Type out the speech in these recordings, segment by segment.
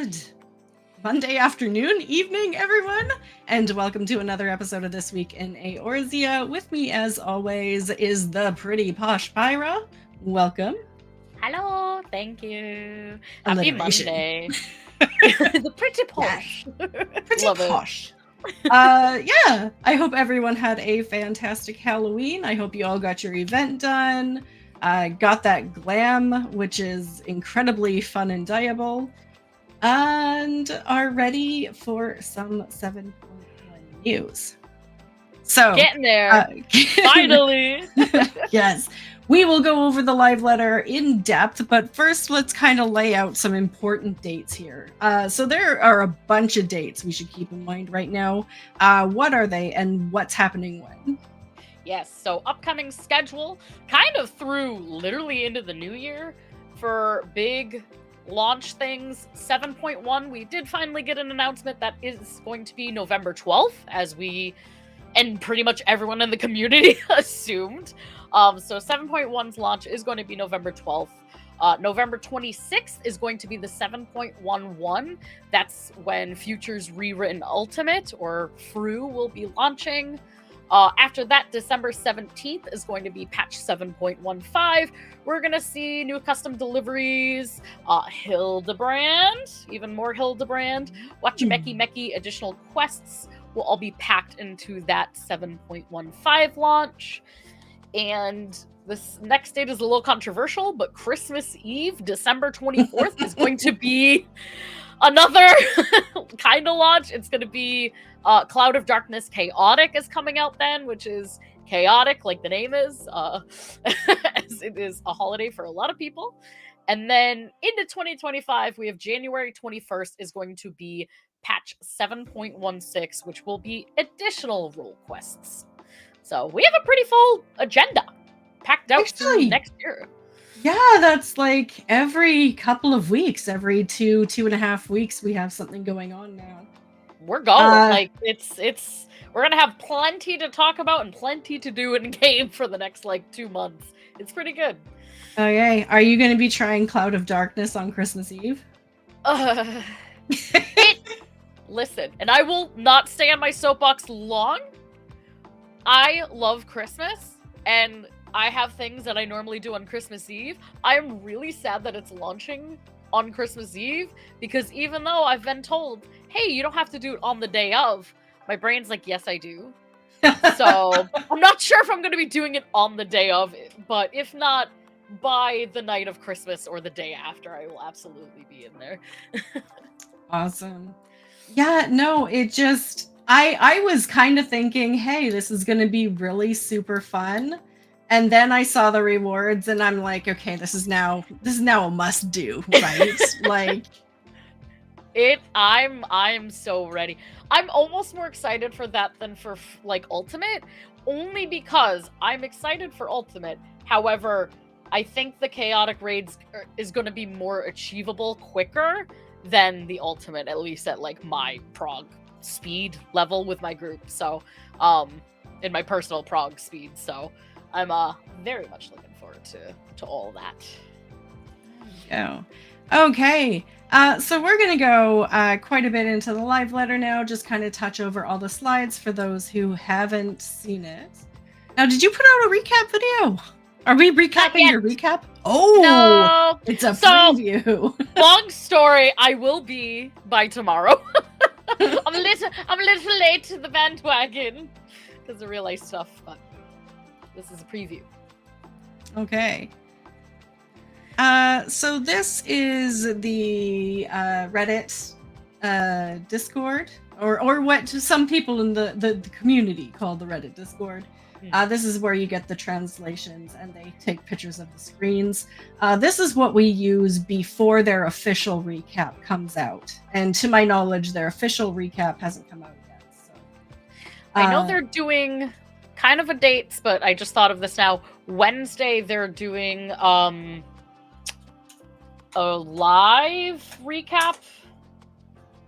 Good Monday afternoon, evening, everyone, and welcome to another episode of This Week in Eorzea. With me, as always, is the pretty posh Pyra. Welcome. Hello, thank you. Happy Monday. The pretty posh. Pretty Love posh. Yeah, I hope everyone had a fantastic Halloween. I hope you all got your event done, got that glam, which is incredibly fun and dyeable, and are ready for some 7.1 news. So, getting there. Finally. Yes. We will go over the live letter in depth, but first let's kind of lay out some important dates here. So there are a bunch of dates we should keep in mind right now. What are they and what's happening when? Yes, so upcoming schedule, kind of through literally into the new year for big launch things. 7.1, we did finally get an announcement that is going to be November 12th, as we and pretty much everyone in the community assumed. So 7.1's launch is going to be November 12th. November 26th is going to be the 7.11. That's when Future's Rewritten Ultimate, or FRU, will be launching. After that, December 17th is going to be patch 7.15. We're going to see new custom deliveries, Hildebrand, even more Hildebrand, Watchimeki additional quests will all be packed into that 7.15 launch. And this next date is a little controversial, but Christmas Eve, December 24th, is going to be another kind of launch. It's going to be Cloud of Darkness Chaotic is coming out then, which is chaotic, like the name is, as it is a holiday for a lot of people. And then into 2025, we have January 21st is going to be patch 7.16, which will be additional role quests. So we have a pretty full agenda packed out through next year. Yeah, that's like every couple of weeks, every 2.5 weeks, we have something going on now. We're going. We're gonna have plenty to talk about and plenty to do in game for the next 2 months. It's pretty good. Okay, are you gonna be trying Cloud of Darkness on Christmas Eve? Listen, and I will not stay on my soapbox long. I love Christmas, and I have things that I normally do on Christmas Eve. I'm really sad that it's launching on Christmas Eve, because even though I've been told, hey, you don't have to do it on the day of, my brain's like, yes, I do. So I'm not sure if I'm going to be doing it on the day of it, but if not, by the night of Christmas or the day after, I will absolutely be in there. Awesome. Yeah, no, it just, I was kind of thinking, hey, this is going to be really super fun. And then I saw the rewards and I'm like, okay, this is now a must do, right? I'm so ready. I'm almost more excited for that than for Ultimate, only because I'm excited for Ultimate. However, I think the chaotic raids is going to be more achievable quicker than the Ultimate, at least at my prog speed level with my group. So, in my personal prog speed. So, I'm very much looking forward to all that. Yeah. Okay. So we're going to go quite a bit into the live letter now, just kind of touch over all the slides for those who haven't seen it. Now, did you put out a recap video? Are we recapping your recap? Oh, no. It's a preview. Long story, I will be by tomorrow. I'm a little late to the bandwagon because of real life stuff, but this is a preview. Okay. So this is the Reddit Discord, or what some people in the community call the Reddit Discord. This is where you get the translations and they take pictures of the screens. This is what we use before their official recap comes out. And to my knowledge, their official recap hasn't come out yet. So I know they're doing kind of a dates, but I just thought of this now. Wednesday, they're doing a live recap.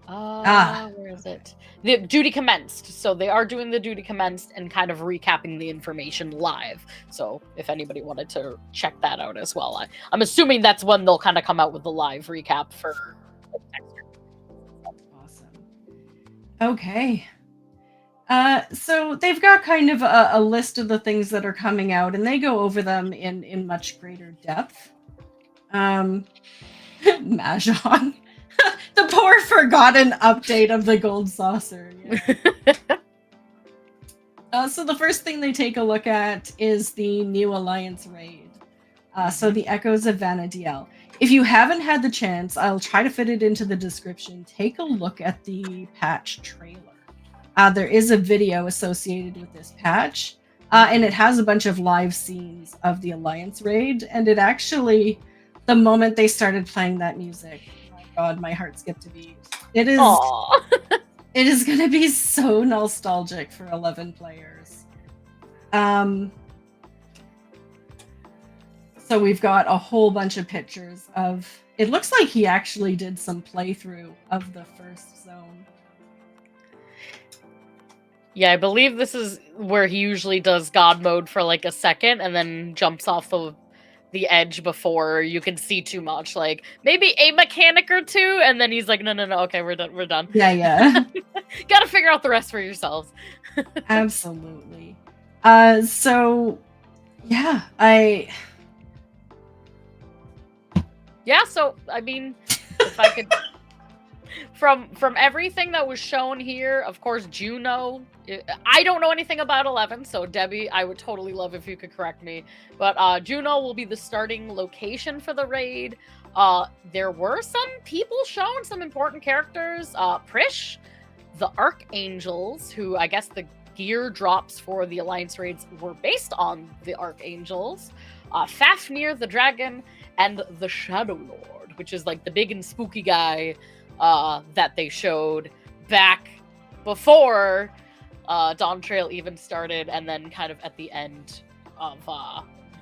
Where is it? The duty commenced. So they are doing the duty commenced and kind of recapping the information live. So if anybody wanted to check that out as well, I'm assuming that's when they'll kind of come out with the live recap for next year. Okay. So they've got kind of a list of the things that are coming out, and they go over them in much greater depth. Mahjong. The poor forgotten update of the gold saucer. Yeah. So the first thing they take a look at is the new Alliance raid. So the Echoes of Vanadiel. If you haven't had the chance, I'll try to fit it into the description. Take a look at the patch trailer. There is a video associated with this patch, and it has a bunch of live scenes of the Alliance raid. And it actually, the moment they started playing that music, oh my god, my heart skipped a beat. It is. It is going to be so nostalgic for 11 players. So we've got a whole bunch of pictures of... It looks like he actually did some playthrough of the first zone. Yeah, I believe this is where he usually does God mode for like a second and then jumps off the edge before you can see too much. Like, maybe a mechanic or two, and then he's like, no, okay, we're done. Yeah. Gotta figure out the rest for yourselves. Absolutely. So, yeah, Yeah, so, I mean, if I could... From everything that was shown here, of course, Juno... I don't know anything about 11, so Debbie, I would totally love if you could correct me. But Juno will be the starting location for the raid. There were some people shown, some important characters. Prish, the Archangels, who I guess the gear drops for the Alliance raids were based on the Archangels. Fafnir the Dragon, and the Shadow Lord, which is like the big and spooky guy that they showed back before Dawn Trail even started, and then kind of at the end of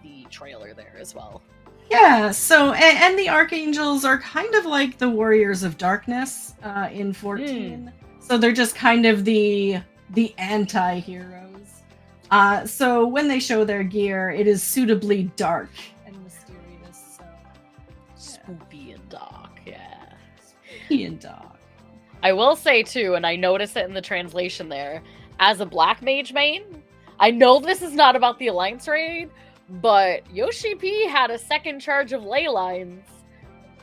the trailer there as well. Yeah, so, and the Archangels are kind of like the Warriors of Darkness in 14. So they're just kind of the anti-heroes. So when they show their gear, it is suitably dark and mysterious. So Spooky and dark, yeah. Spooky and dark. I will say too, and I noticed it in the translation there, as a Black Mage main, I know this is not about the Alliance raid, but Yoshi P had a second charge of ley lines.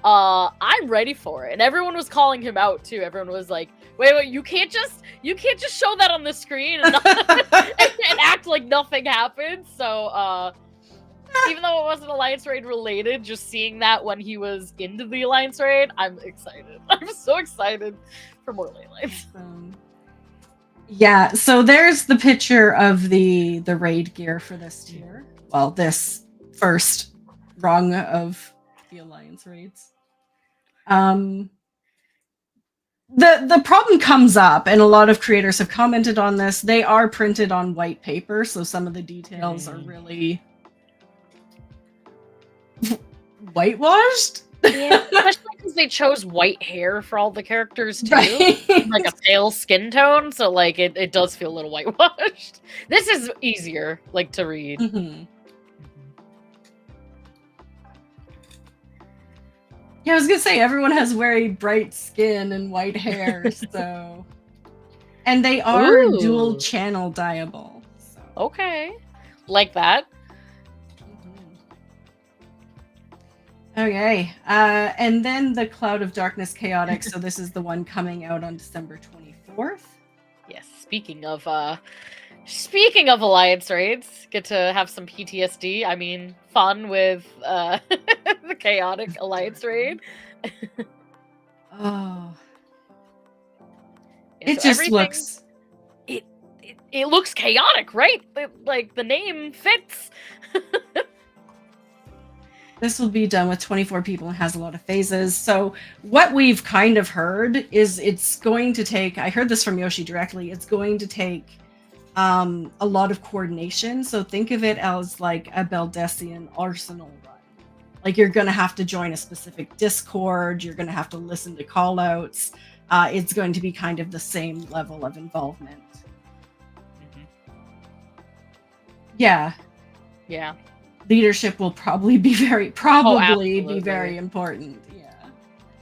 I'm ready for it, and everyone was calling him out too. Everyone was like, "Wait, you can't just show that on the screen and, and act like nothing happened." So, even though it wasn't Alliance raid related, just seeing that when he was into the Alliance raid, I'm excited. I'm so excited for more ley lines. Yeah, so there's the picture of the raid gear for this tier. Well, this first rung of the Alliance raids. The problem comes up, and a lot of creators have commented on this. They are printed on white paper, so some of the details are really whitewashed. Yeah, especially because they chose white hair for all the characters too, Right. like a pale skin tone. So like it does feel a little whitewashed. This is easier, like, to read. Mm-hmm. Yeah, I was gonna say everyone has very bright skin and white hair, so, and they are dual channel dyeable. So. Okay, like that. Okay, and then the Cloud of Darkness Chaotic. So this is the one coming out on December 24th. Yes. Speaking of Alliance raids, get to have some PTSD. I mean, fun with the chaotic Alliance raid. Oh, Yeah, it so just looks. It looks chaotic, right? Like the name fits. This will be done with 24 people and has a lot of phases. So what we've kind of heard is it's going to take, I heard this from Yoshi directly, it's going to take a lot of coordination. So think of it as like a Beldesian Arsenal run. Like you're going to have to join a specific Discord. You're going to have to listen to callouts. It's going to be kind of the same level of involvement. Yeah. Yeah. Leadership will probably be very important. Yeah.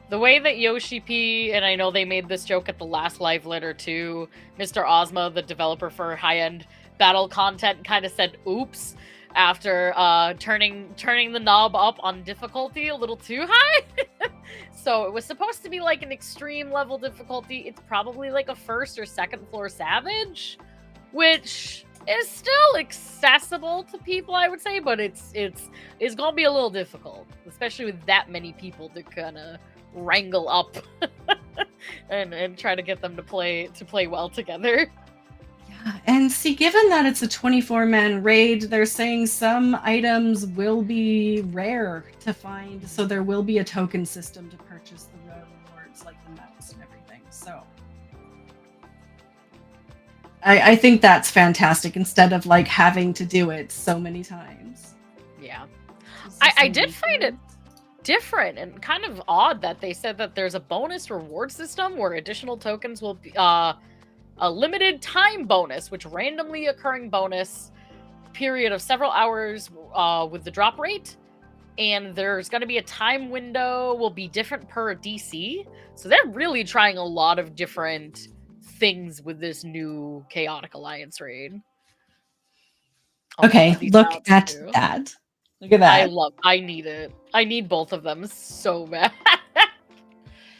The way that Yoshi P, and I know they made this joke at the last live letter too, Mr. Ozma, the developer for high-end battle content, kind of said oops after turning the knob up on difficulty a little too high. So it was supposed to be like an extreme level difficulty. It's probably like a first or second floor savage, which is still accessible to people, I would say, but it's gonna be a little difficult, especially with that many people to kind of wrangle up and try to get them to play well together. Yeah, and see, given that it's a 24-man raid, they're saying some items will be rare to find, so there will be a token system to purchase the rare rewards, like the mounts and everything. So I think that's fantastic, instead of like having to do it so many times. Yeah. I did find it different and kind of odd that they said that there's a bonus reward system where additional tokens will be a limited time bonus, which randomly occurring bonus period of several hours with the drop rate, and there's going to be a time window will be different per DC. So they're really trying a lot of different things with this new Chaotic Alliance raid. Okay, look at that. Look at that. I need it. I need both of them so bad.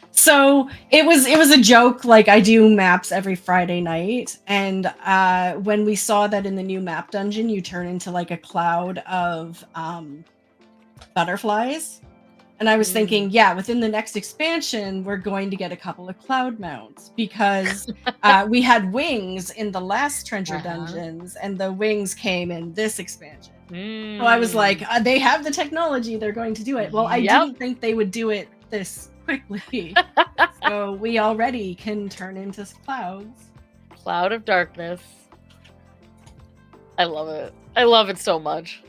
So it was a joke. Like, I do maps every Friday night, and when we saw that in the new map dungeon, you turn into like a cloud of butterflies, and I was thinking, yeah, within the next expansion, we're going to get a couple of cloud mounts, because we had wings in the last treasure dungeons, and the wings came in this expansion. So I was like, they have the technology, they're going to do it. Well, I didn't think they would do it this quickly. So we already can turn into clouds. Cloud of darkness. I love it. I love it so much.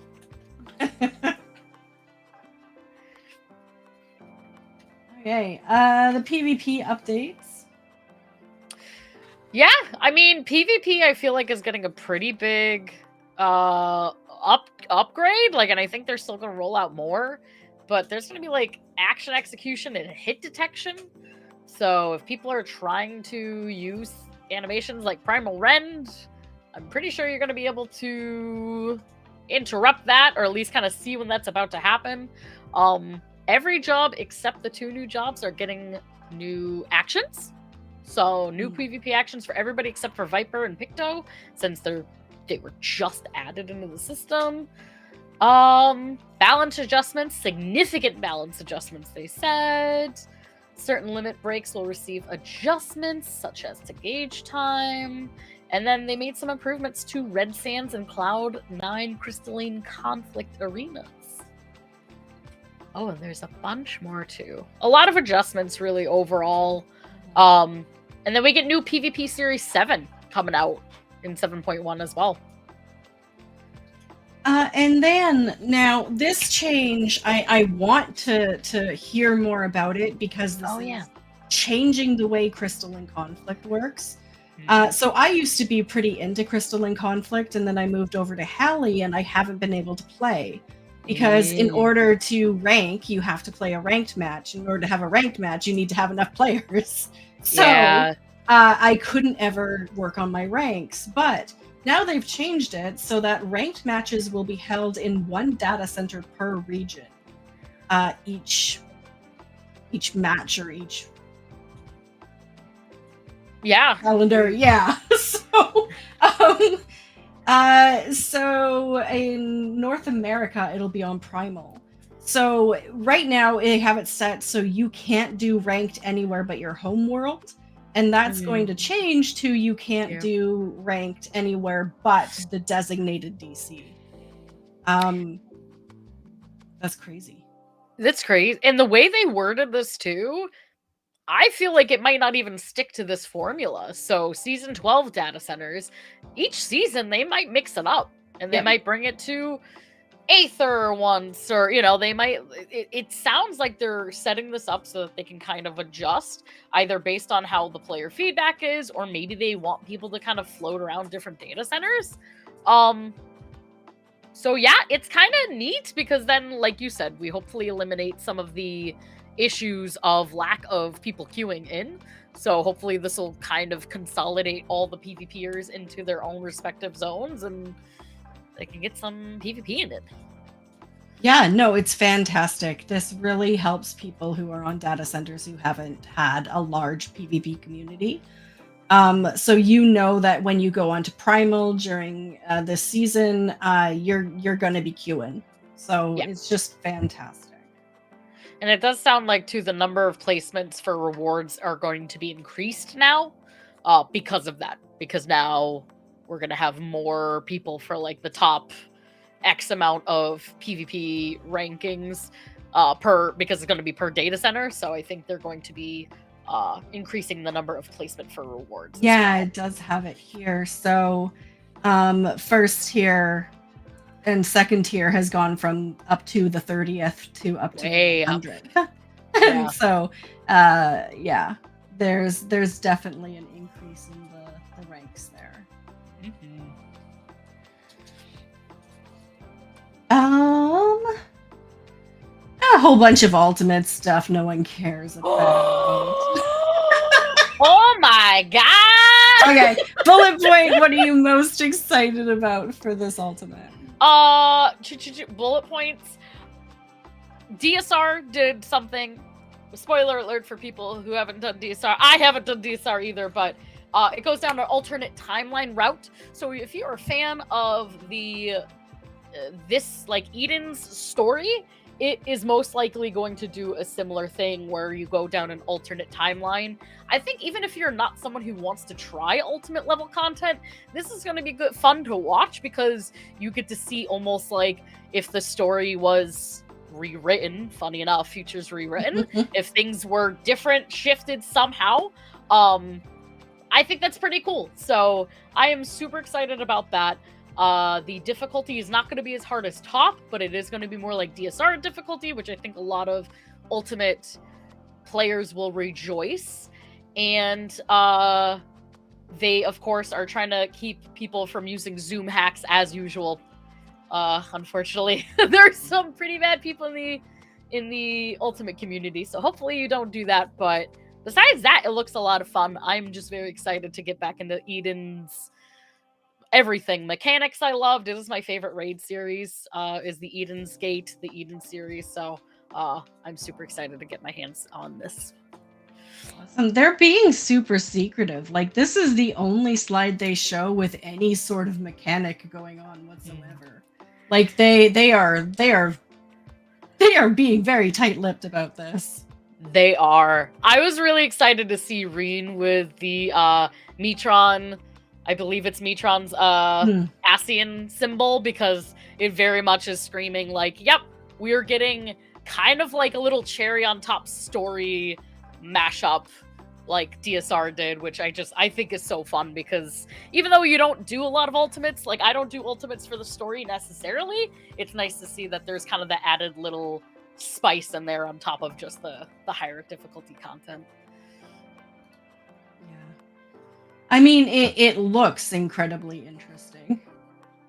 Okay, the PvP updates. Yeah, I mean, PvP I feel like is getting a pretty big upgrade, like, and I think they're still gonna roll out more, but there's gonna be like action execution and hit detection. So if people are trying to use animations like Primal Rend, I'm pretty sure you're gonna be able to interrupt that, or at least kind of see when that's about to happen. Every job except the 2 new jobs are getting new actions. So new PvP actions for everybody except for Viper and Picto, since they were just added into the system. Balance adjustments, significant balance adjustments, they said. Certain limit breaks will receive adjustments, such as to gauge time. And then they made some improvements to Red Sands and Cloud 9 Crystalline Conflict Arenas. Oh, and there's a bunch more too. A lot of adjustments, really, overall. And then we get new PvP Series 7 coming out in 7.1 as well. And then, now, this change, I want to hear more about it, because this is changing the way Crystalline Conflict works. So I used to be pretty into Crystalline Conflict, and then I moved over to Hallie, and I haven't been able to play. Because in order to rank, you have to play a ranked match. In order to have a ranked match, you need to have enough players. So I couldn't ever work on my ranks. But now they've changed it so that ranked matches will be held in 1 data center per region. Each match, or each calendar. Yeah. So in North America, it'll be on Primal. So right now they have it set so you can't do ranked anywhere but your home world. And that's going to change to you can't do ranked anywhere but the designated DC. That's crazy. That's crazy. And the way they worded this too, I feel like it might not even stick to this formula. So season 12 data centers, each season they might mix it up, and they might bring it to Aether once, or, you know, they might, it sounds like they're setting this up so that they can kind of adjust either based on how the player feedback is, or maybe they want people to kind of float around different data centers. So yeah, it's kind of neat, because then, like you said, we hopefully eliminate some of the issues of lack of people queuing in. So hopefully this will kind of consolidate all the PvPers into their own respective zones and they can get some PvP in it. Yeah, no, it's fantastic. This really helps people who are on data centers who haven't had a large PvP community. So you know that when you go onto Primal during this season, you're going to be queuing. So it's just fantastic. And it does sound like, too, the number of placements for rewards are going to be increased now because of that. Because now we're going to have more people for, like, the top X amount of PvP rankings because it's going to be per data center. So I think they're going to be increasing the number of placement for rewards. Yeah, it does have it here. So first tier and second tier has gone from up to the 30th to up to 100. And so yeah, there's definitely an increase in the ranks there. Mm-hmm. A whole bunch of ultimate stuff no one cares about. Oh my god! Okay, bullet point, what are you most excited about for this ultimate? Bullet points. DSR did something. Spoiler alert for people who haven't done DSR. I haven't done DSR either, but it goes down an alternate timeline route. So if you're a fan of the this like Eden's story, it is most likely going to do a similar thing where you go down an alternate timeline. I think even if you're not someone who wants to try ultimate level content, this is going to be good fun to watch because you get to see almost like if the story was rewritten, funny enough, future's rewritten, if things were different, shifted somehow. I think that's pretty cool. So I am super excited about that. The difficulty is not going to be as hard as top, but it is going to be more like DSR difficulty, which I think a lot of ultimate players will rejoice. And they, of course, are trying to keep people from using Zoom hacks as usual. Unfortunately, there's some pretty bad people in the ultimate community, so hopefully you don't do that. But besides that, it looks a lot of fun. I'm just very excited to get back into Eden's everything. Mechanics I loved. This is my favorite raid series, is the Eden's Gate, the Eden series. So I'm super excited to get my hands on this. Awesome. They're being super secretive. Like, this is the only slide they show with any sort of mechanic going on whatsoever. Like, they are being very tight-lipped about this. They are. I was really excited to see Reen with the Metron. I believe it's Metron's Asian symbol, because it very much is screaming like, yep, we're getting kind of like a little cherry on top story mashup like DSR did, which I think is so fun, because even though you don't do a lot of ultimates, like I don't do ultimates for the story necessarily, it's nice to see that there's kind of the added little spice in there on top of just the higher difficulty content. I mean, it looks incredibly interesting.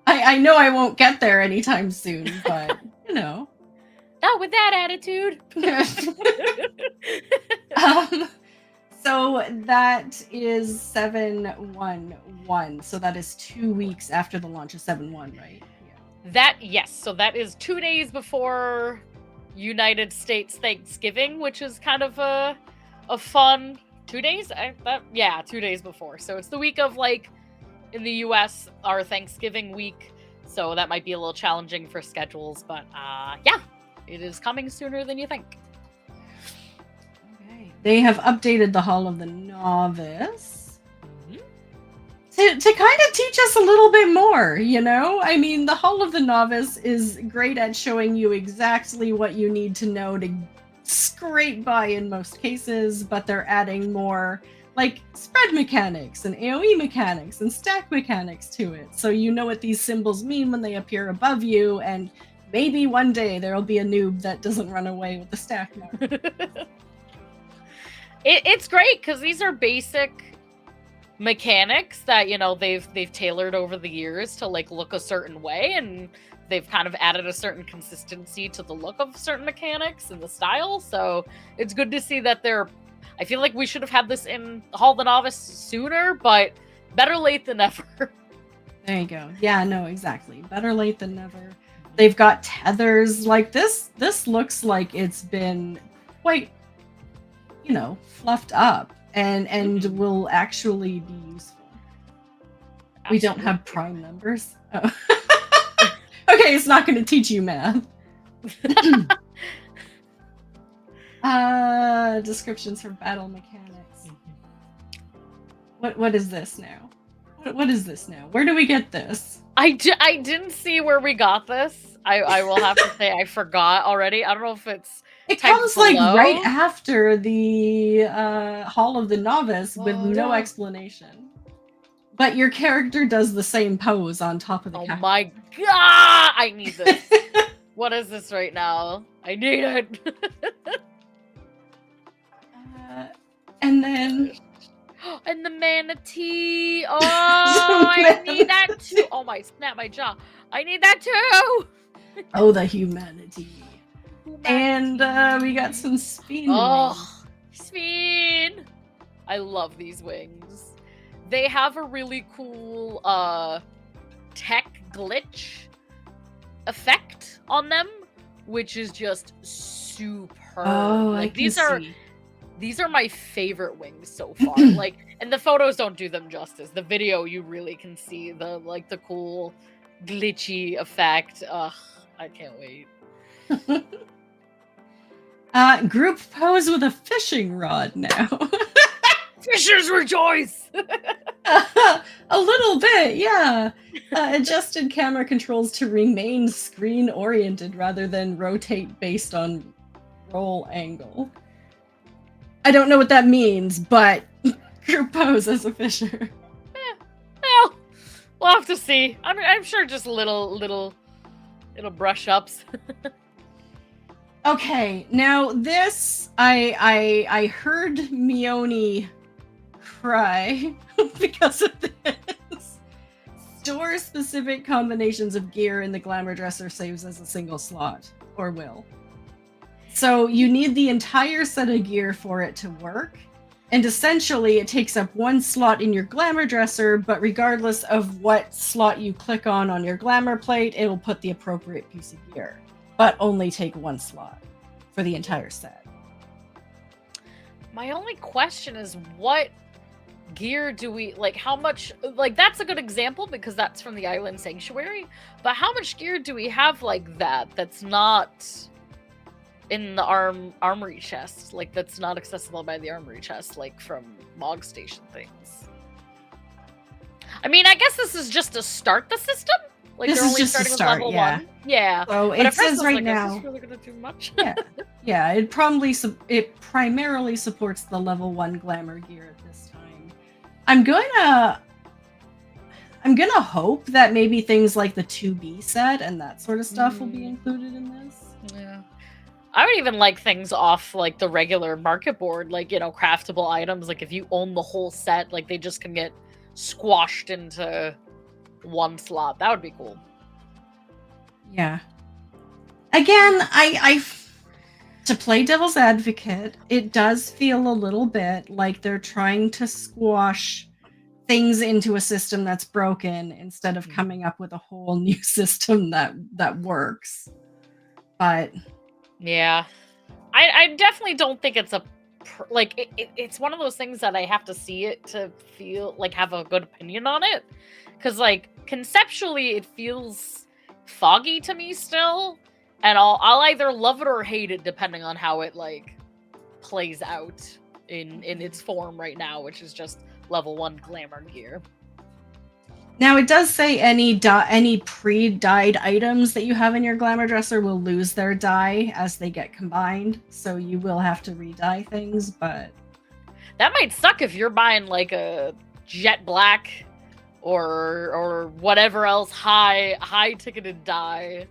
I know I won't get there anytime soon, but, you know. Not with that attitude. So that is 7/1/1. So that is 2 weeks after the launch of 7/1, right? Yeah. Yes. So that is 2 days before United States Thanksgiving, which is kind of a fun 2 days. 2 days before. So it's the week of, like, in the US, our Thanksgiving week. So that might be a little challenging for schedules, but yeah, it is coming sooner than you think. Okay. They have updated the Hall of the Novice to kind of teach us a little bit more, you know? I mean, the Hall of the Novice is great at showing you exactly what you need to know to scrape by in most cases, but they're adding more like spread mechanics and AoE mechanics and stack mechanics to it. So you know what these symbols mean when they appear above you, and maybe one day there'll be a noob that doesn't run away with the stack mark. It's great because these are basic mechanics that, you know, they've tailored over the years to like look a certain way, and they've kind of added a certain consistency to the look of certain mechanics and the style. So it's good to see that I feel like we should have had this in Hall of the Novice sooner, but better late than never. There you go. Yeah, no, exactly. Better late than never. They've got tethers like this. This looks like it's been quite, fluffed up and will actually be useful. Absolutely. We don't have prime numbers. Oh. Okay, it's not going to teach you math. Descriptions for battle mechanics. What is this now? What is this now? Where do we get this? I didn't see where we got this. I will have to say I forgot already. I don't know if it comes below. Like right after the Hall of the Novice with no explanation. But your character does the same pose on top of the cactus. My god! I need this. What is this right now? I need it. And then... And the manatee. Oh, I need that too. Oh my, snap my jaw. I need that too. Oh, the humanity. And we got some Speen. Oh, Speen. I love these wings. They have a really cool tech glitch effect on them, which is just superb. Oh, like these are my favorite wings so far. And the photos don't do them justice. The video, you really can see the cool glitchy effect. Ugh, I can't wait. Group pose with a fishing rod now. Fishers rejoice! A little bit, yeah. Adjusted camera controls to remain screen-oriented rather than rotate based on roll angle. I don't know what that means, but group pose as a fisher. Well, we'll have to see. I'm sure just little brush ups. Okay, now this I heard Mione cry because of this. Store specific combinations of gear in the glamour dresser saves as a single slot, or will. So you need the entire set of gear for it to work, and essentially it takes up one slot in your glamour dresser, but regardless of what slot you click on your glamour plate, it will put the appropriate piece of gear, but only take one slot for the entire set. My only question is, what gear do we, how much, that's a good example because that's from the Island Sanctuary, but how much gear do we have like that's not in the armory chest, that's not accessible by the armory chest, from Mog Station things? I mean, I guess this is just to start the system. This they're is only just starting to start, with level 1. Yeah. So it says right now, now. Is this really gonna do much? Yeah. It primarily supports the level 1 glamour gear at this time. I'm gonna hope that maybe things like the 2B set and that sort of stuff will be included in this. Yeah. I would even like things off the regular market board, craftable items. If you own the whole set, they just can get squashed into one slot. That would be cool. Yeah. Again, I to play devil's advocate, it does feel a little bit like they're trying to squash things into a system that's broken instead of coming up with a whole new system that works. But yeah, I definitely don't think it's it's one of those things that I have to see it to feel have a good opinion on it, because conceptually it feels foggy to me still, and I'll either love it or hate it depending on how it plays out in its form right now, which is just level 1 glamour gear. Now it does say any pre-dyed items that you have in your glamour dresser will lose their dye as they get combined, so you will have to re-dye things, but that might suck if you're buying a jet black or whatever else high ticketed dye.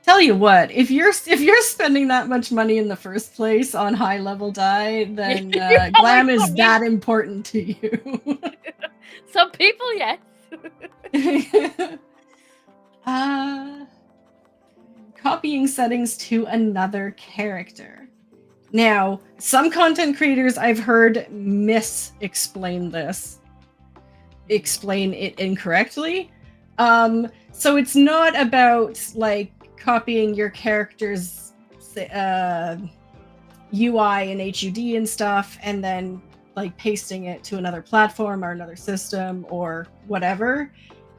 Tell you what, if you're spending that much money in the first place on high level dye, then glam is that important to you. Some people, yes. Copying settings to another character. Now, some content creators I've heard explain it incorrectly. So it's not about like copying your character's UI and HUD and stuff and then like pasting it to another platform or another system or whatever.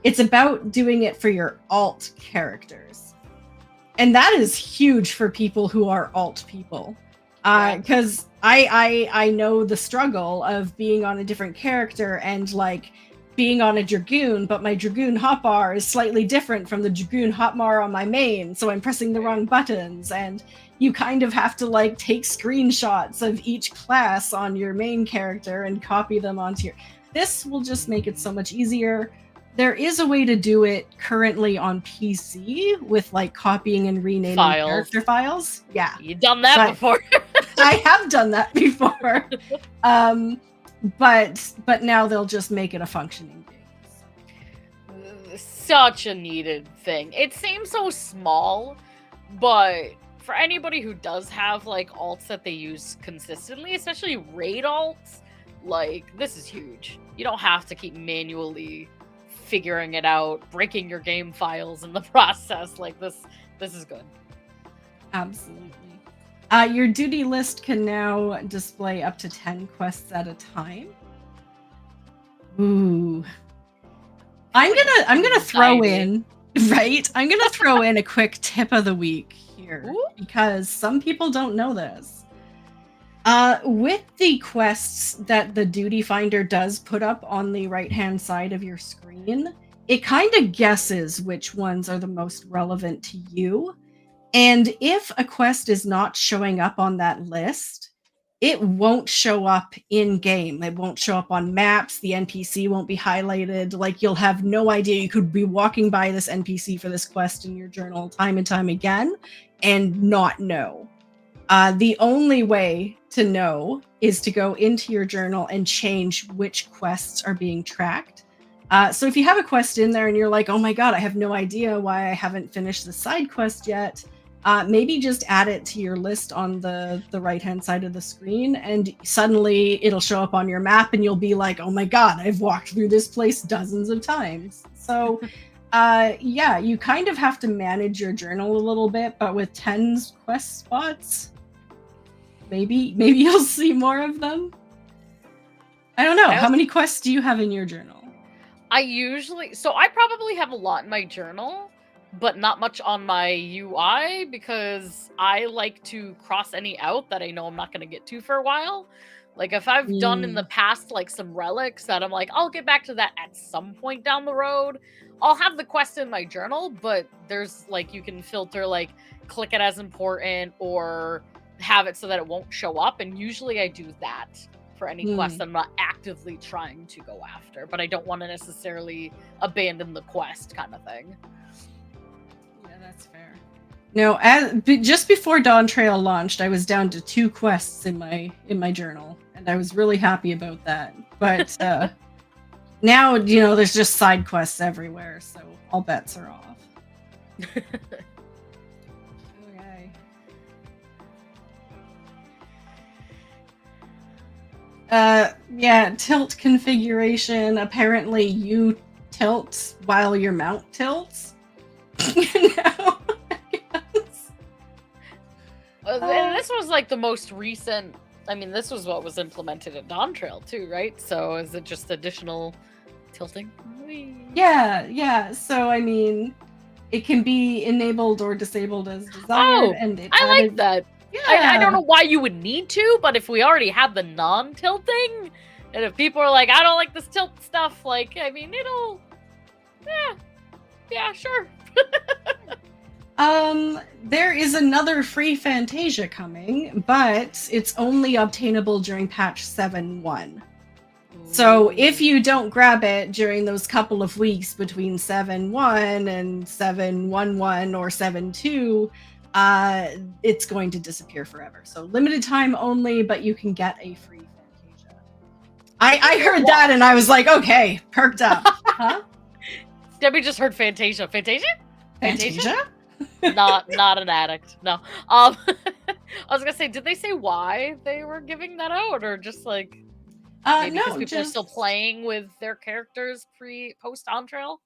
It's about doing it for your alt characters. And that is huge for people who are alt people. Because I know the struggle of being on a different character and like being on a Dragoon, but my Dragoon hotbar is slightly different from the Dragoon hotbar on my main, so I'm pressing the wrong buttons, and you kind of have to like take screenshots of each class on your main character and copy them onto your... This will just make it so much easier. There is a way to do it currently on PC with like copying and renaming character files. Yeah. You've done that before. I have done that before. But now they'll just make it a functioning game. Such a needed thing. It seems so small, but for anybody who does have like alts that they use consistently, especially raid alts, like this is huge. You don't have to keep manually figuring it out, breaking your game files in the process. Like this is good. Absolutely. Your duty list can now display up to 10 quests at a time. Ooh. I'm gonna throw in, right? I'm gonna throw in a quick tip of the week here because some people don't know this. With the quests that the duty finder does put up on the right-hand side of your screen, it kind of guesses which ones are the most relevant to you. And if a quest is not showing up on that list, it won't show up in-game. It won't show up on maps. The NPC won't be highlighted. Like, you'll have no idea. You could be walking by this NPC for this quest in your journal time and time again and not know. The only way to know is to go into your journal and change which quests are being tracked. So if you have a quest in there and you're like, oh my god, I have no idea why I haven't finished the side quest yet, maybe just add it to your list on the right-hand side of the screen, and suddenly it'll show up on your map and you'll be like, oh my god, I've walked through this place dozens of times. So yeah, you kind of have to manage your journal a little bit, but with 10 quest spots, maybe you'll see more of them. I don't know. How many quests do you have in your journal? I probably have a lot in my journal, but not much on my UI because I like to cross any out that I know I'm not going to get to for a while. Like if I've done in the past like some relics that I'm like, I'll get back to that at some point down the road, I'll have the quest in my journal, but there's like, you can filter like click it as important or have it so that it won't show up. And usually I do that for any quest I'm not actively trying to go after, but I don't want to necessarily abandon the quest kind of thing. Yeah, that's fair. No, just before Dawn Trail launched, I was down to 2 quests in my journal, and I was really happy about that. But now, there's just side quests everywhere, so all bets are off. Okay. Yeah, tilt configuration. Apparently you tilt while your mount tilts. This was like the most recent, this was what was implemented at Dawn Trail too, right? So is it just additional tilting? Yeah. So it can be enabled or disabled as desired. And I like that. Yeah. I don't know why you would need to, but if we already have the non-tilting, and if people are like, I don't like this tilt stuff, like, it'll, yeah, sure. There is another free Fantasia coming, but it's only obtainable during patch 7.1. So if you don't grab it during those couple of weeks between 7.1 and 7.11 or 7.2, it's going to disappear forever. So limited time only, but you can get a free Fantasia. I heard that and I was like, okay, perked up. Huh? Debbie just heard Fantasia. Fantasia? Fantasia? Not an addict. No. I was gonna say, did they say why they were giving that out, or just like maybe because No, people are just still playing with their characters post on trail?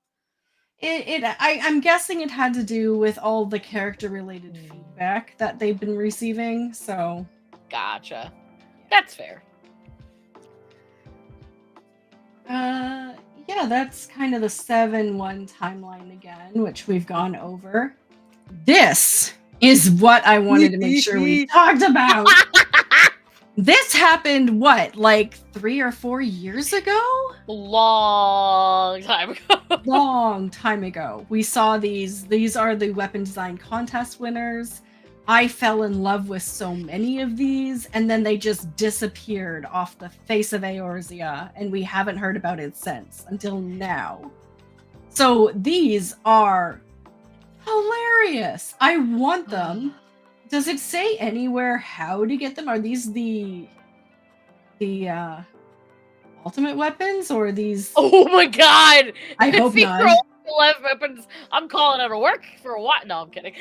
I'm guessing it had to do with all the character related feedback that they've been receiving, so Gotcha. That's fair. Yeah, that's kind of the 7-1 timeline again, which we've gone over. This is what I wanted to make sure we talked about. This happened, what, like 3 or 4 years ago? Long time ago. Long time ago. We saw these. These are the weapon design contest winners. I fell in love with so many of these, and then they just disappeared off the face of Eorzea, and we haven't heard about it since, until now. So these are hilarious. I want them. Does it say anywhere how to get them? Are these the ultimate weapons, or these? Oh my god! I hope not. Weapons. I'm calling out of work for a while. No, I'm kidding.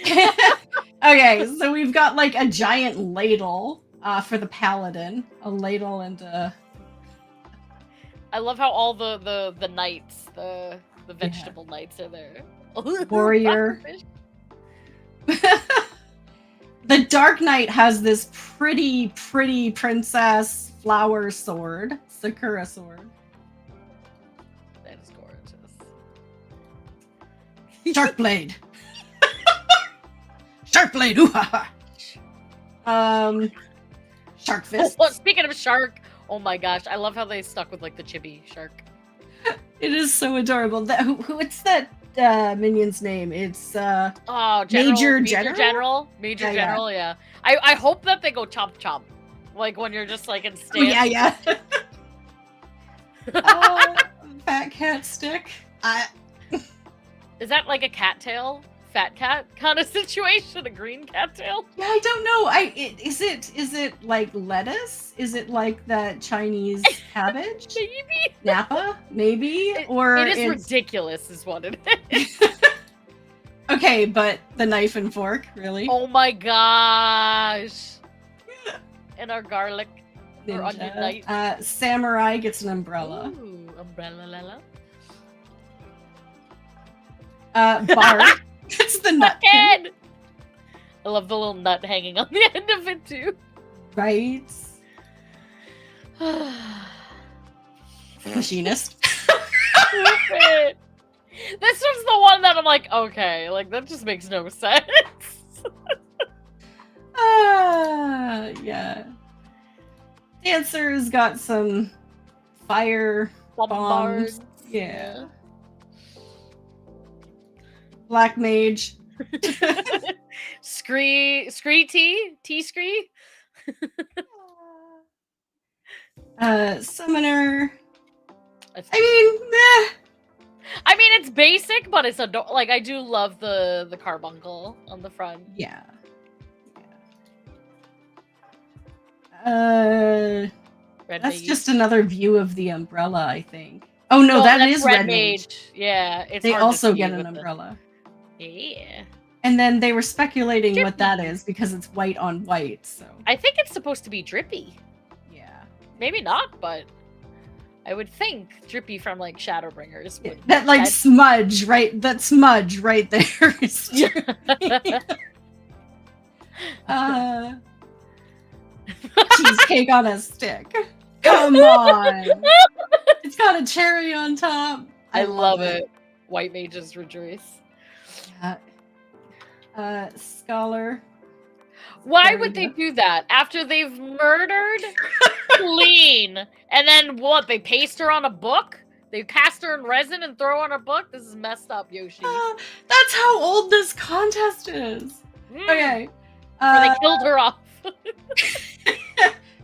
Okay, so we've got like a giant ladle for the paladin, a ladle and a. I love how all the knights, the vegetable knights are there. Warrior. The Dark Knight has this pretty princess flower sword, Sakura sword. That is gorgeous. Shark blade. Shark blade. Ooh, ha, ha. Shark fist. Oh, speaking of shark, oh my gosh, I love how they stuck with like the chibi shark. It is so adorable. What's that minion's name? It's General, Major General. Yeah. I hope that they go chomp chomp, like when you're just like in stance. Oh, yeah. Fat cat stick. Is that like a cattail? Fat cat kind of situation? A green cattail? Yeah, I don't know. Is it like lettuce? Is it like that Chinese cabbage? Maybe. Napa? Maybe? It is ridiculous, is what it is. Okay, but the knife and fork, really? Oh my gosh. And our garlic or onion knife. Samurai gets an umbrella. Ooh, umbrella lala. Bard gets the nut pin. I love the little nut hanging on the end of it too. Right. Machinist. This was the one that I'm like, okay, like that just makes no sense. Yeah. Dancer's got some fire bombs. Yeah. Black mage. Scree T-Scree. Summoner. I mean, it's basic, but it's like I do love the carbuncle on the front. Yeah. That's just another view of the umbrella, I think. Oh no, that is Red Mage. Yeah, they also get an umbrella. Yeah. And then they were speculating what that is because it's white on white. So I think it's supposed to be drippy. Yeah. Maybe not, but I would think drippy from like Shadowbringers. That like smudge, right? That smudge right there is cheesecake on a stick. Come on. It's got a cherry on top. I love it. White mages rejoice. Yeah. Scholar. Why would they do that after they've murdered Lean? And then what? They paste her on a book? They cast her in resin and throw on a book? This is messed up, Yoshi. That's how old this contest is. Okay. They killed her off.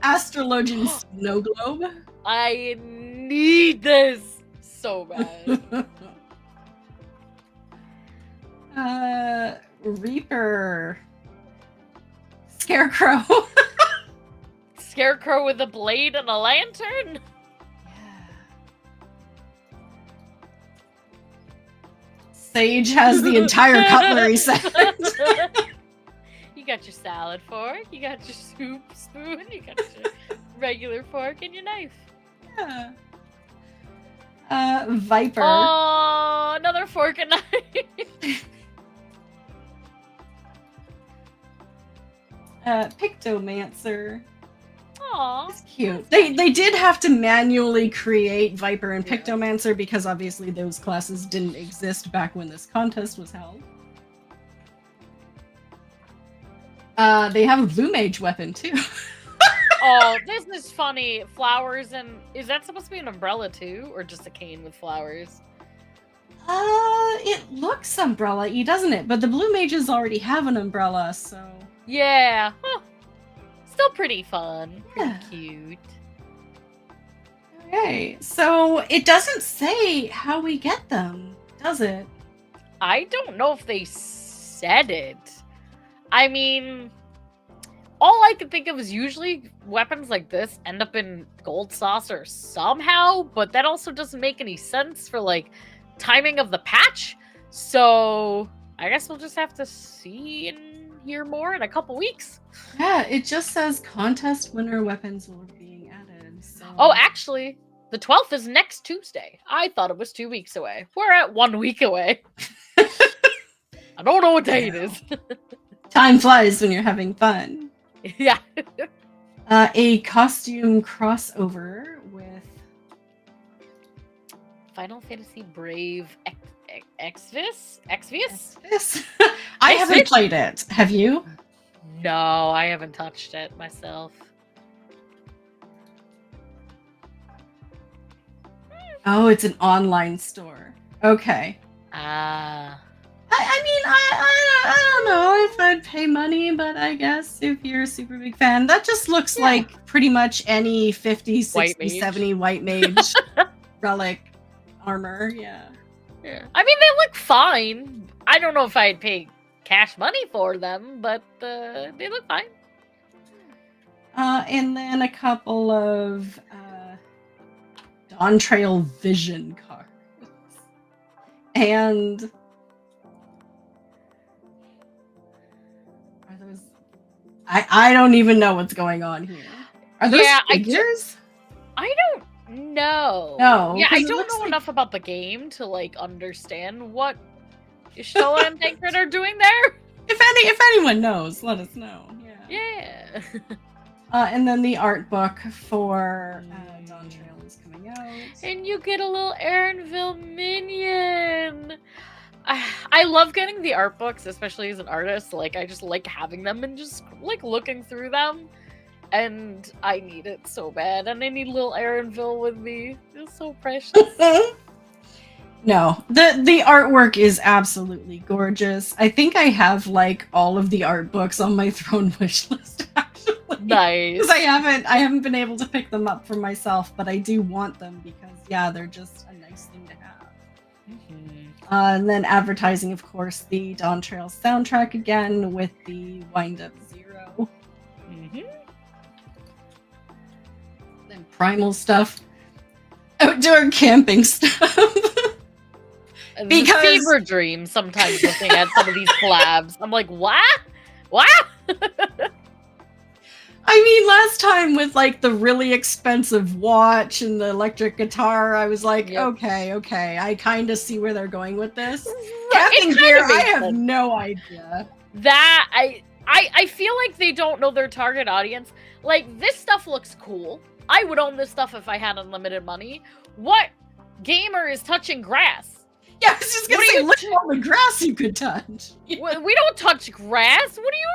Astrologian snow globe. I need this so bad. Reaper. Scarecrow. Scarecrow with a blade and a lantern? Yeah. Sage has the entire cutlery set. You got your salad fork, you got your soup spoon, you got your regular fork and your knife. Yeah. Viper. Oh, another fork and knife. Pictomancer. Aw. It's cute. They did have to manually create Viper and Yeah. Pictomancer because obviously those classes didn't exist back when this contest was held. They have a blue mage weapon too. Oh, this is funny. Flowers and is that supposed to be an umbrella too, or just a cane with flowers? It looks umbrella-y, doesn't it? But the blue mages already have an umbrella, so Yeah. Huh. Still pretty fun. Pretty Yeah. cute. okay. So it doesn't say how we get them, does it? I don't know if they said it. I mean, all I could think of is usually weapons like this end up in Gold Saucer somehow, but that also doesn't make any sense for like timing of the patch. So I guess we'll just have to see and hear more in a couple weeks. Yeah, it just says contest winner weapons will be being added. So. Oh, actually, the 12th is next Tuesday. I thought it was 2 weeks away. We're at 1 week away. I don't know what day it is. Time flies when you're having fun. Yeah. A costume crossover with Final Fantasy Brave Exvius? Exvius? this. I haven't played it. Have you? No, I haven't touched it myself. Oh, it's an online store. Okay. Ah. I mean, I don't know if I'd pay money, but I guess if you're a super big fan, that just looks like pretty much any 50, 60, White mage. 70 white mage relic armor. Yeah. Yeah. I mean, they look fine. I don't know if I'd pay cash money for them, but they look fine. And then a couple of Dawn Trail Vision cards. And are those I don't even know what's going on here. Are those figures? I don't know. No. Yeah, 'cause I it don't looks know like- enough about the game to like understand what Ishtola and Tancred are doing there. If anyone knows, let us know. Yeah. Yeah. And then the art book for Dawn Trail is coming out. And you get a little Aaronville minion. I love getting the art books, especially as an artist. Like, I just like having them and just like looking through them. And I need it so bad. And I need little Aaronville with me. It's so precious. No, the artwork is absolutely gorgeous. I think I have like all of the art books on my Throne wish list actually. Nice. Because I haven't been able to pick them up for myself, but I do want them because yeah, they're just a nice thing to have. And then advertising, of course, the Dawn Trail soundtrack again with the Wind Up Zero. Then primal stuff. Outdoor camping stuff. Because fever dream sometimes looking at some of these collabs. I'm like, what? What? I mean, last time with like the really expensive watch and the electric guitar, I was like, Yep. okay, I kind of see where they're going with this. It Camping kinda gear, I makes have sense. no idea. That I feel like they don't know their target audience. Like, this stuff looks cool. I would own this stuff if I had unlimited money. What gamer is touching grass? Yeah, I was just gonna What are say, you look at all the grass you could touch. We don't touch grass. What are you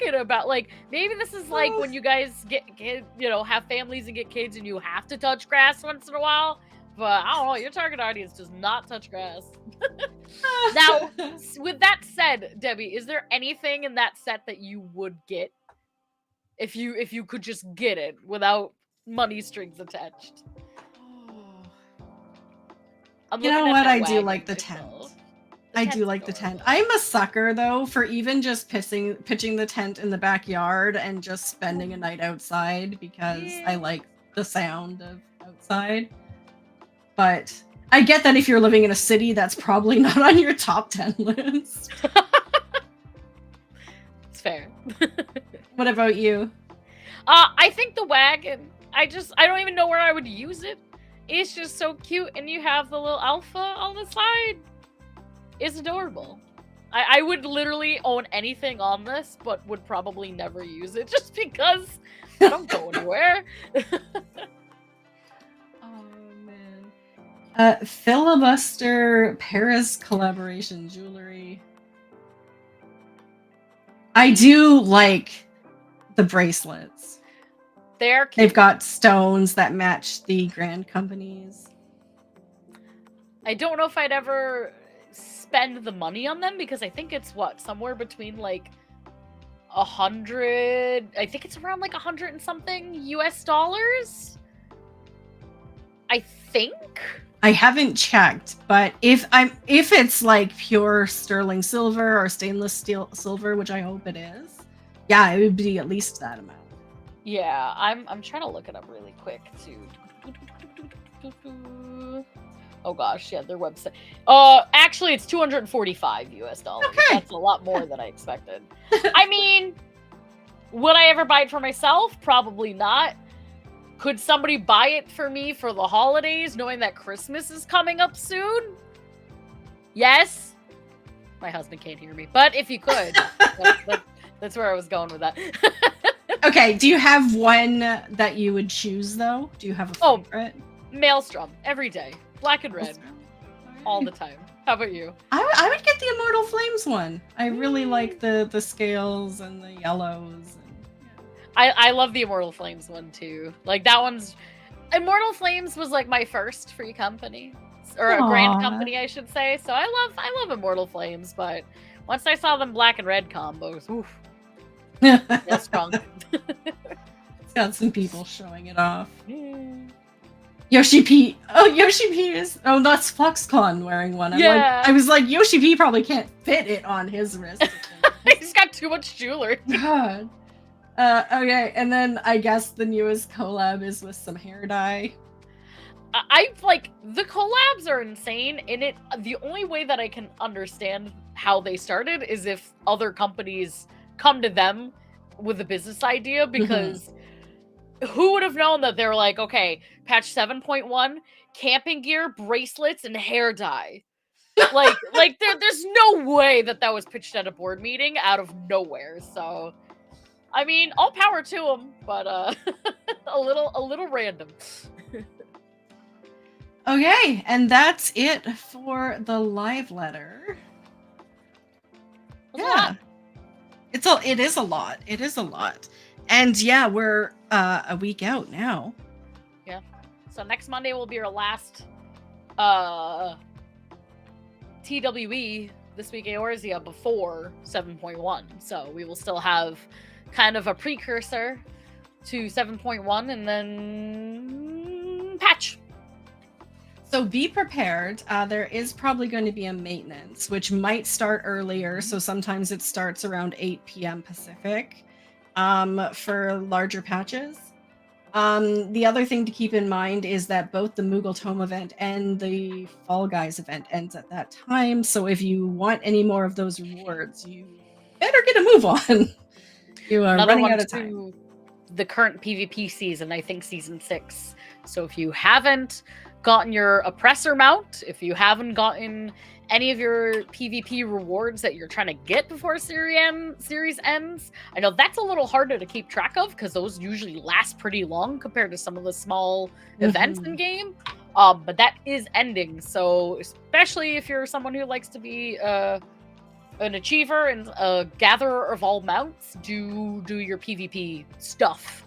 talking about? Like, maybe this is like when you guys get have families and get kids and you have to touch grass once in a while. But I don't know, your target audience does not touch grass. Now, with that said, Debbie, is there anything in that set that you would get if you could just get it without money strings attached? I'm You know looking at what? that I do wagon like the myself. tent. I do tent's like the tent. adorable. I'm a sucker though for even just pitching the tent in the backyard and just spending a night outside because I Yeah. like the sound of outside. But I get that if you're living in a city, that's probably not on your top 10 list. It's fair. What about you? I think the wagon, I don't even know where I would use it. It's just so cute, and you have the little alpha on the side. It's adorable. I would literally own anything on this, but would probably never use it just because I don't go anywhere. Oh, man. Filibuster Paris collaboration jewelry. I do like the bracelets. They're cute. They've got stones that match the Grand Companies. I don't know if I'd ever spend the money on them because I think it's somewhere between like 100. I think it's around like 100 and something US dollars. I think. I haven't checked, but if it's like pure sterling silver or stainless steel silver, which I hope it is, yeah, it would be at least that amount. Yeah, I'm trying to look it up really quick too. Oh gosh, yeah, their website. Actually, it's 245 US dollars. Okay. That's a lot more than I expected. I mean, would I ever buy it for myself? Probably not. Could somebody buy it for me for the holidays, knowing that Christmas is coming up soon? Yes. My husband can't hear me, but if you could, that's where I was going with that. Okay, do you have one that you would choose though? Do you have a favorite? Maelstrom, every day. Black and red. All the time. How about you? I would get the Immortal Flames one. I really like the scales and the yellows. I love the Immortal Flames one too. Like that one's Immortal Flames was like my first free company. Or a grand company, I should say. So I love Immortal Flames, but once I saw them black and red combos, oof. That's strong. It's got some people showing it off. Yoshi P. Oh, Yoshi P is. Oh, that's FluxCon wearing one. I was like, Yoshi P probably can't fit it on his wrist. He's got too much jewelry. God. Okay, and then I guess the newest collab is with some hair dye. I like the collabs are insane, and the only way that I can understand how they started is if other companies come to them with a business idea, because who would have known that they're like, okay, patch 7.1, camping gear, bracelets, and hair dye. like there's no way that was pitched at a board meeting out of nowhere. So, I mean, all power to them, but a little random. Okay, and that's it for the live letter. It is a lot. It is a lot. And yeah, we're a week out now. Yeah. So next Monday will be our last TWE this week Eorzea before 7.1. So we will still have kind of a precursor to 7.1 and then patch. So be prepared. There is probably going to be a maintenance, which might start earlier. So sometimes it starts around 8 p.m. Pacific for larger patches. The other thing to keep in mind is that both the Moogle Tome event and the Fall Guys event ends at that time. So if you want any more of those rewards, you better get a move on. You are running out of time. The current PvP season, I think season 6. So if you haven't gotten your oppressor mount, if you haven't gotten any of your PvP rewards that you're trying to get before series ends, I know that's a little harder to keep track of because those usually last pretty long compared to some of the small events in game. But that is ending, so especially if you're someone who likes to be an achiever and a gatherer of all mounts, do your PvP stuff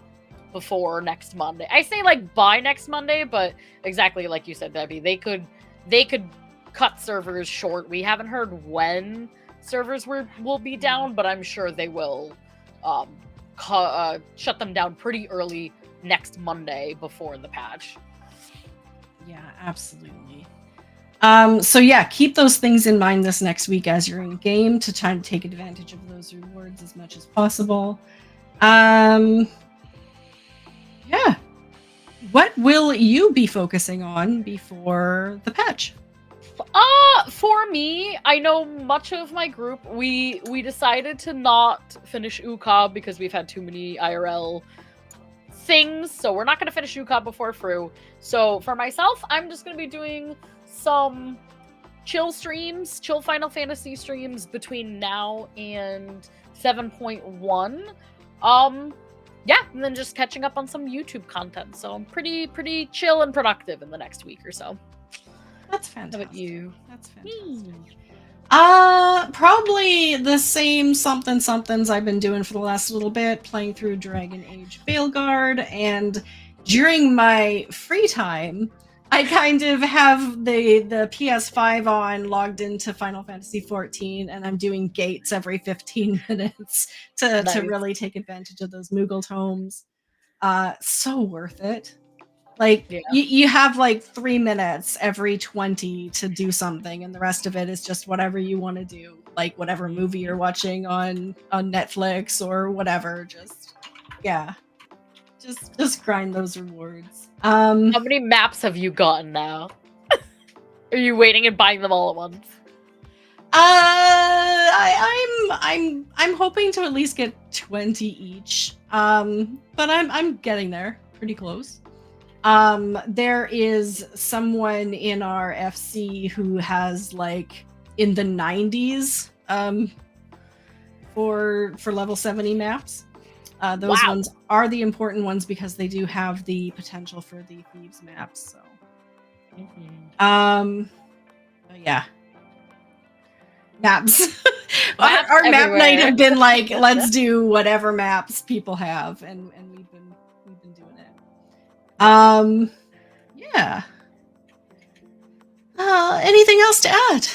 before next Monday. I say like by next Monday, but exactly like you said, Debbie, they could cut servers short. We haven't heard when servers will be down, but I'm sure they will shut them down pretty early next Monday before the patch. Yeah, absolutely. So yeah, keep those things in mind this next week as you're in game to try to take advantage of those rewards as much as possible. Yeah. what will you be focusing on before the patch? For me, I know much of my group, we decided to not finish UCOB because we've had too many IRL things, so we're not going to finish UCOB before Fru. So for myself, I'm just going to be doing some chill streams, chill Final Fantasy streams between now and 7.1. Yeah, and then just catching up on some YouTube content. So I'm pretty chill and productive in the next week or so. That's fantastic. How about you? That's fantastic. Probably the same somethings I've been doing for the last little bit, playing through Dragon Age Veilguard, and during my free time, I kind of have the PS5 on, logged into Final Fantasy 14, and I'm doing gates every 15 minutes to really take advantage of those Moogle tomes. So worth it. Like, you have like 3 minutes every 20 to do something, and the rest of it is just whatever you want to do, like whatever movie you're watching on Netflix or whatever. Just grind those rewards. How many maps have you gotten now? Are you waiting and buying them all at once? I'm hoping to at least get 20 each. But I'm getting there, pretty close. There is someone in our FC who has like in the 90s for level 70 maps. Those ones are the important ones because they do have the potential for the thieves maps. So, yeah, maps. our map night have been like, let's do whatever maps people have, and we've been doing it. Yeah. Anything else to add?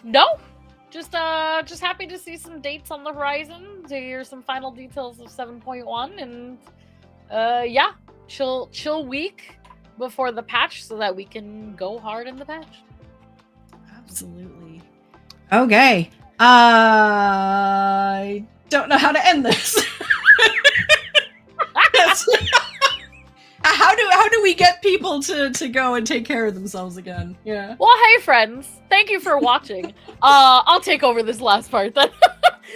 No. Just happy to see some dates on the horizon, to hear some final details of 7.1, and yeah, chill week before the patch so that we can go hard in the patch. Absolutely. Okay. I don't know how to end this. How do we get people to go and take care of themselves again? Yeah. Well, hey friends, thank you for watching. I'll take over this last part then.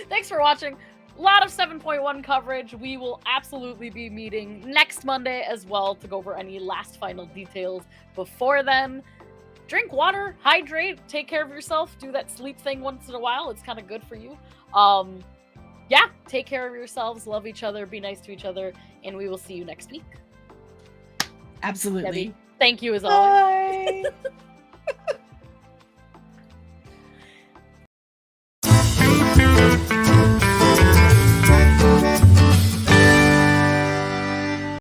Thanks for watching. A lot of 7.1 coverage. We will absolutely be meeting next Monday as well to go over any last final details. Before then, drink water, hydrate, take care of yourself, do that sleep thing once in a while. It's kind of good for you. Yeah, take care of yourselves, love each other, be nice to each other, and we will see you next week. Absolutely. Debbie, thank you as always. Bye.